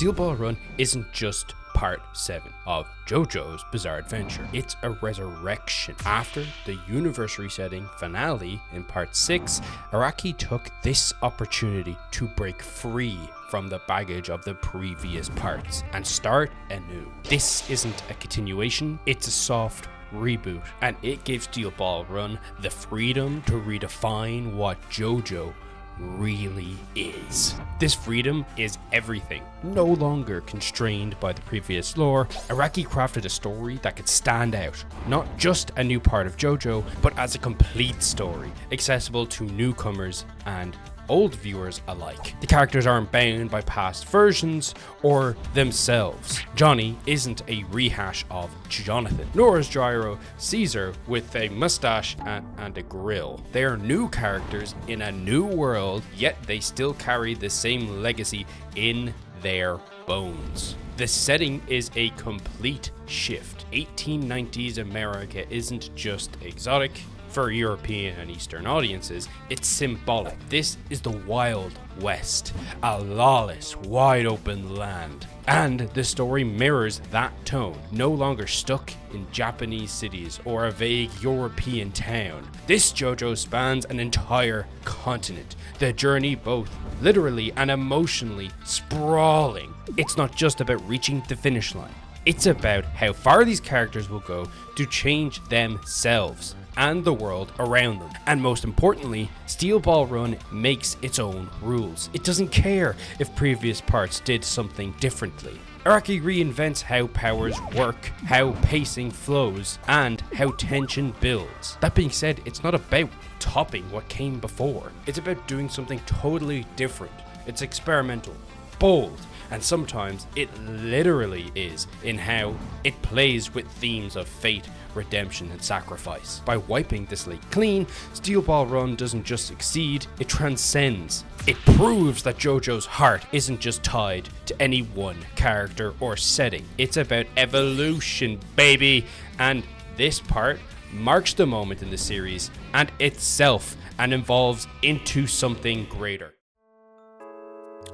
Steel Ball Run isn't just part 7 of JoJo's Bizarre Adventure. It's a resurrection. After the universe resetting finale in part 6, Araki took this opportunity to break free from the baggage of the previous parts and start anew. This isn't a continuation, it's a soft reboot, and it gives Steel Ball Run the freedom to redefine what JoJo really is. This freedom is everything. No longer constrained by the previous lore, Araki crafted a story that could stand out, not just a new part of JoJo, but as a complete story, accessible to newcomers and old viewers alike. The characters aren't bound by past versions or themselves. Johnny isn't a rehash of Jonathan, nor is Gyro Caesar with a mustache and a grill. They are new characters in a new world, yet they still carry the same legacy in their bones. The setting is a complete shift. 1890s America isn't just exotic. For European and Eastern audiences, it's symbolic. This is the Wild West, a lawless, wide open land. And the story mirrors that tone, no longer stuck in Japanese cities or a vague European town. This JoJo spans an entire continent, the journey both literally and emotionally sprawling. It's not just about reaching the finish line. It's about how far these characters will go to change themselves and the world around them. And most importantly, Steel Ball Run makes its own rules. It doesn't care if previous parts did something differently. Araki reinvents how powers work, how pacing flows, and how tension builds. That being said, it's not about topping what came before. It's about doing something totally different. It's experimental, bold, and sometimes it literally is in how it plays with themes of fate, redemption, and sacrifice. By wiping the slate clean, Steel Ball Run doesn't just succeed, it transcends. It proves that JoJo's heart isn't just tied to any one character or setting. It's about evolution, baby! And this part marks the moment in the series and itself and evolves into something greater.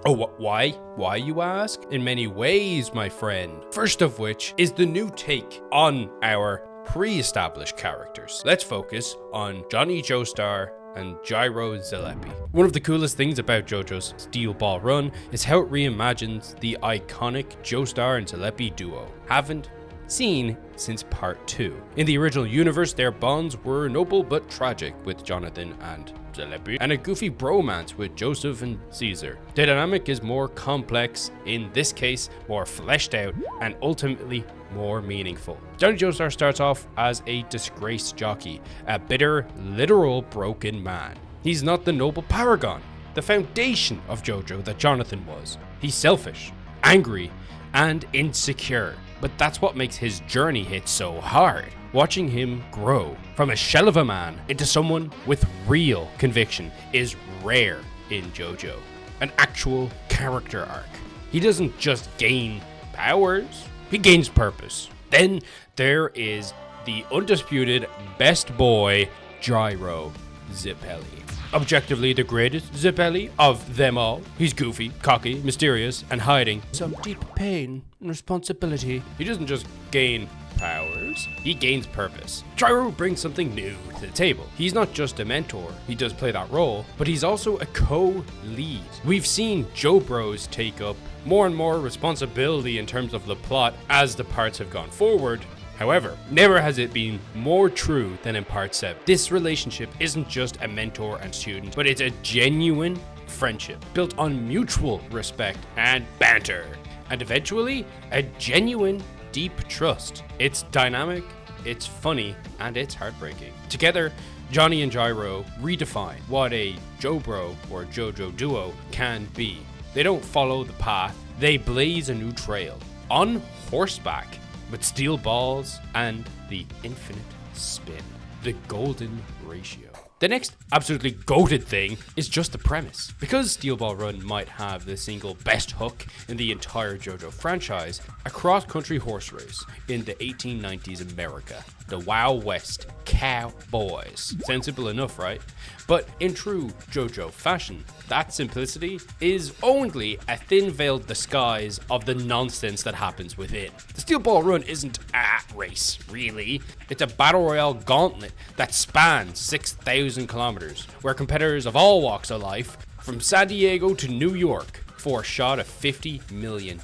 Oh, why? Why, you ask? In many ways, my friend. First of which is the new take on our pre-established characters. Let's focus on Johnny Joestar and Gyro Zalepi. One of the coolest things about JoJo's Steel Ball Run is how it reimagines the iconic Joestar and Zalepi duo. Haven't seen since part 2. In the original universe, their bonds were noble but tragic with Jonathan and Zalepi, and a goofy bromance with Joseph and Caesar. The dynamic is more complex, in this case more fleshed out, and ultimately more meaningful. Johnny Joestar starts off as a disgraced jockey, a bitter, literal broken man. He's not the noble paragon, the foundation of JoJo that Jonathan was. He's selfish, angry, and insecure. But that's what makes his journey hit so hard. Watching him grow from a shell of a man into someone with real conviction is rare in JoJo. An actual character arc. He doesn't just gain powers, he gains purpose. Then there is the undisputed best boy, Gyro Zalepi. Objectively the greatest Zalepi of them all. He's goofy, cocky, mysterious, and hiding some deep pain and responsibility. He doesn't just gain powers, he gains purpose. Gyro brings something new to the table. He's not just a mentor, he does play that role, but he's also a co-lead. We've seen Joe Bros take up more and more responsibility in terms of the plot as the parts have gone forward. However, never has it been more true than in part 7. This relationship isn't just a mentor and student, but it's a genuine friendship built on mutual respect and banter, and eventually a genuine deep trust. It's dynamic, it's funny, and it's heartbreaking. Together, Johnny and Gyro redefine what a JoBro or JoJo duo can be. They don't follow the path, they blaze a new trail on horseback with steel balls and the infinite spin. The golden ratio. The next absolutely goated thing is just the premise. Because Steel Ball Run might have the single best hook in the entire JoJo franchise, a cross-country horse race in the 1890s America. The Wild West Cowboys. Sounds simple enough, right? But in true JoJo fashion, that simplicity is only a thin-veiled disguise of the nonsense that happens within. The Steel Ball Run isn't a race, really. It's a battle royale gauntlet that spans 6,000 kilometers, where competitors of all walks of life, from San Diego to New York, for a shot of $50 million.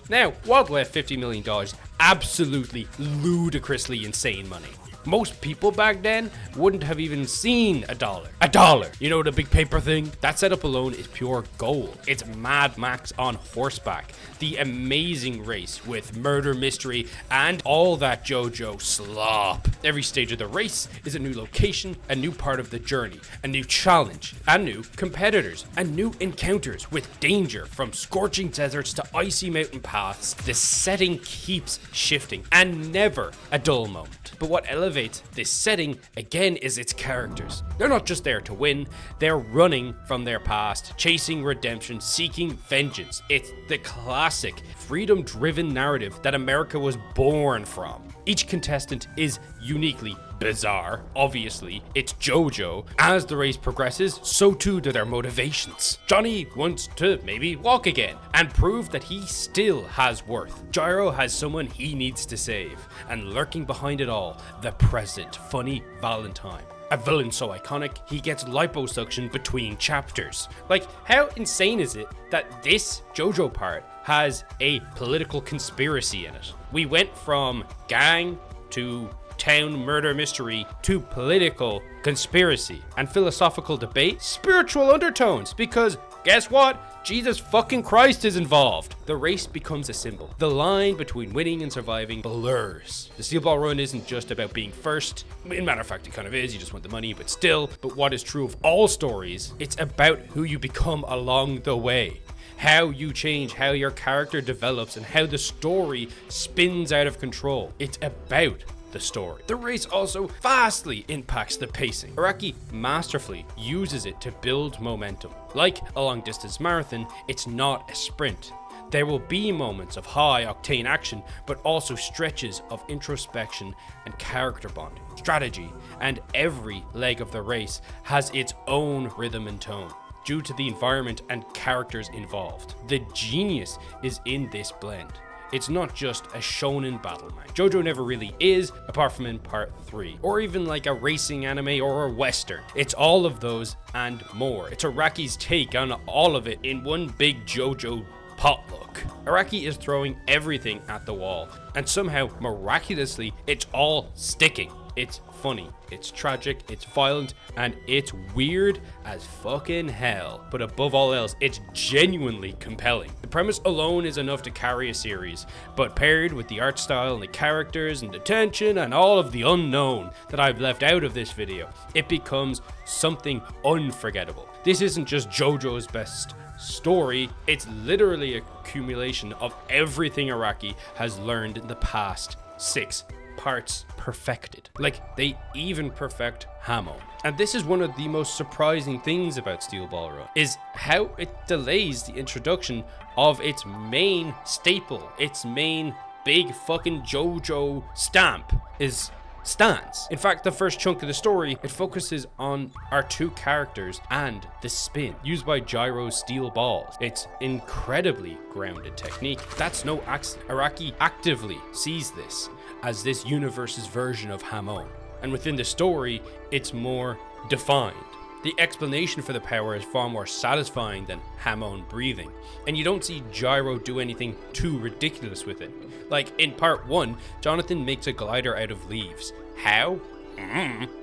Now, wildlife $50 million, absolutely ludicrously insane money. Most people back then wouldn't have even seen a dollar. A dollar! You know, the big paper thing? That setup alone is pure gold. It's Mad Max on horseback. The amazing race with murder mystery and all that JoJo slop. Every stage of the race is a new location, a new part of the journey, a new challenge, and new competitors, and new encounters with danger from scorching deserts to icy mountain paths. The setting keeps shifting and never a dull moment. But what elevates this setting again is its characters. They're not just there to win, they're running from their past, chasing redemption, seeking vengeance. It's the classic freedom-driven narrative that America was born from. Each contestant is uniquely bizarre. Obviously, it's JoJo. As the race progresses, so too do their motivations. Johnny wants to maybe walk again and prove that he still has worth. Gyro has someone he needs to save. And lurking behind it all, the present funny Valentine. A villain so iconic, he gets liposuction between chapters. Like, how insane is it that this JoJo part has a political conspiracy in it? We went from gang to town murder mystery to political conspiracy and philosophical debate, spiritual undertones, because guess what? Jesus fucking Christ is involved. The race becomes a symbol. The line between winning and surviving blurs. The Steel Ball Run isn't just about being first. In matter of fact, it kind of is. You just want the money, but still. But what is true of all stories, it's about who you become along the way. How you change, how your character develops, and how the story spins out of control. It's about the story. The race also vastly impacts the pacing. Araki masterfully uses it to build momentum. Like a long distance marathon, it's not a sprint. There will be moments of high octane action, but also stretches of introspection and character bonding, strategy, and every leg of the race has its own rhythm and tone due to the environment and characters involved. The genius is in this blend. It's not just a shonen battle match. JoJo never really is, apart from in part 3. Or even like a racing anime or a western. It's all of those and more. It's Araki's take on all of it in one big JoJo potluck. Araki is throwing everything at the wall, and somehow, miraculously, it's all sticking. It's funny, it's tragic, it's violent, and it's weird as fucking hell. But above all else, it's genuinely compelling. The premise alone is enough to carry a series, but paired with the art style and the characters and the tension and all of the unknown that I've left out of this video, it becomes something unforgettable. This isn't just JoJo's best story, it's literally a accumulation of everything Araki has learned in the past 6 parts perfected. Like, they even perfect Hamon. And this is one of the most surprising things about Steel Ball Run, is how it delays the introduction of its main staple, its main big fucking JoJo stamp is stance. In fact, the first chunk of the story, it focuses on our 2 characters and the spin used by Gyro's steel balls. It's incredibly grounded technique. That's no accident. Araki actively sees this as this universe's version of Hamon. And within the story, it's more defined. The explanation for the power is far more satisfying than Hamon breathing. And you don't see Gyro do anything too ridiculous with it. Like in part 1, Jonathan makes a glider out of leaves. How?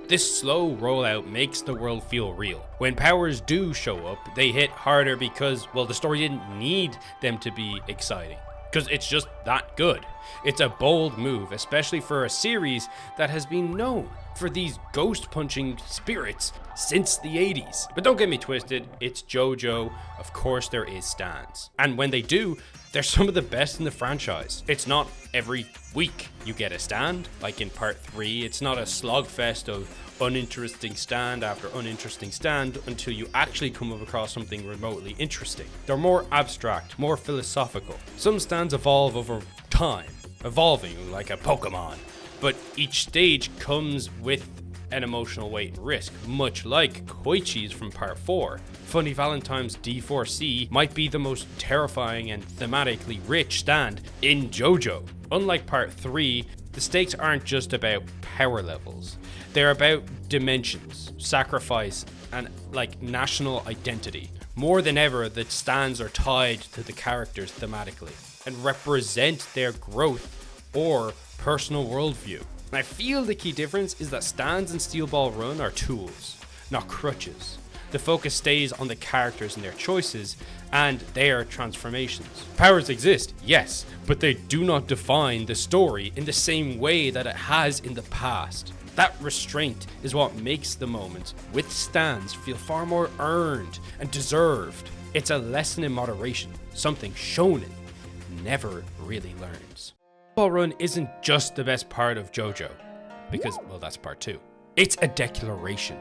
This slow rollout makes the world feel real. When powers do show up, they hit harder because, well, the story didn't need them to be exciting. Because it's just that good. It's a bold move, especially for a series that has been known for these ghost punching spirits since the 80s. But don't get me twisted, it's JoJo, of course there is stands. And when they do, they're some of the best in the franchise. It's not every week you get a stand, like in part 3, it's not a slogfest of uninteresting stand after uninteresting stand until you actually come across something remotely interesting. They're more abstract, more philosophical. Some stands evolve over time, evolving like a Pokemon, but each stage comes with an emotional weight and risk, much like Koichi's from part 4. Funny Valentine's D4C might be the most terrifying and thematically rich stand in JoJo. Unlike part 3, the stakes aren't just about power levels. They're about dimensions, sacrifice, and like national identity. More than ever, the stands are tied to the characters thematically and represent their growth or personal worldview. And I feel the key difference is that stands in Steel Ball Run are tools, not crutches. The focus stays on the characters and their choices and their transformations. Powers exist, yes, but they do not define the story in the same way that it has in the past. That restraint is what makes the moments with stands feel far more earned and deserved. It's a lesson in moderation, something shonen never really learns. Ball Run isn't just the best part of JoJo, because, well, that's part 2. It's a declaration.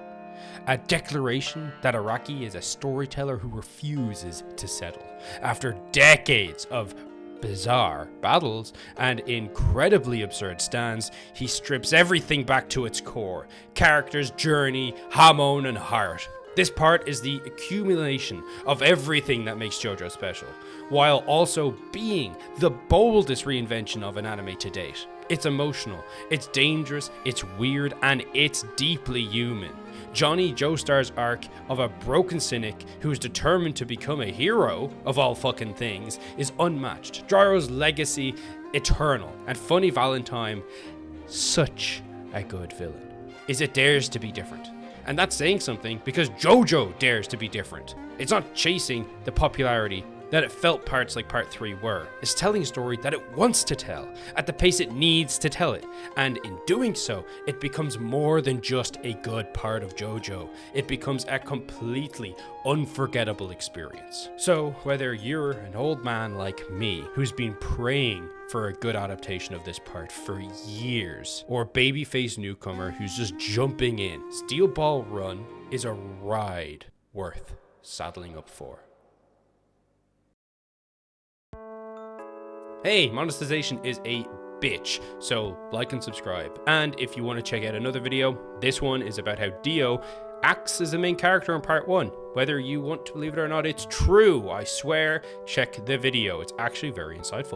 A declaration that Araki is a storyteller who refuses to settle. After decades of bizarre battles and incredibly absurd stands, he strips everything back to its core. Characters, journey, hormone, and heart. This part is the accumulation of everything that makes JoJo special, while also being the boldest reinvention of an anime to date. It's emotional, it's dangerous, it's weird, and it's deeply human. Johnny Joestar's arc of a broken cynic who is determined to become a hero, of all fucking things, is unmatched. Gyro's legacy, eternal. And Funny Valentine, such a good villain. It dares to be different. And that's saying something, because JoJo dares to be different. It's not chasing the popularity that it felt parts like part 3 were. It's telling a story that it wants to tell, at the pace it needs to tell it. And in doing so, it becomes more than just a good part of JoJo. It becomes a completely unforgettable experience. So whether you're an old man like me, who's been praying for a good adaptation of this part for years, or babyface newcomer who's just jumping in, Steel Ball Run is a ride worth saddling up for. Hey, monetization is a bitch, so like and subscribe. And if you want to check out another video, this one is about how Dio acts as the main character in part 1. Whether you want to believe it or not, it's true, I swear. Check the video, it's actually very insightful.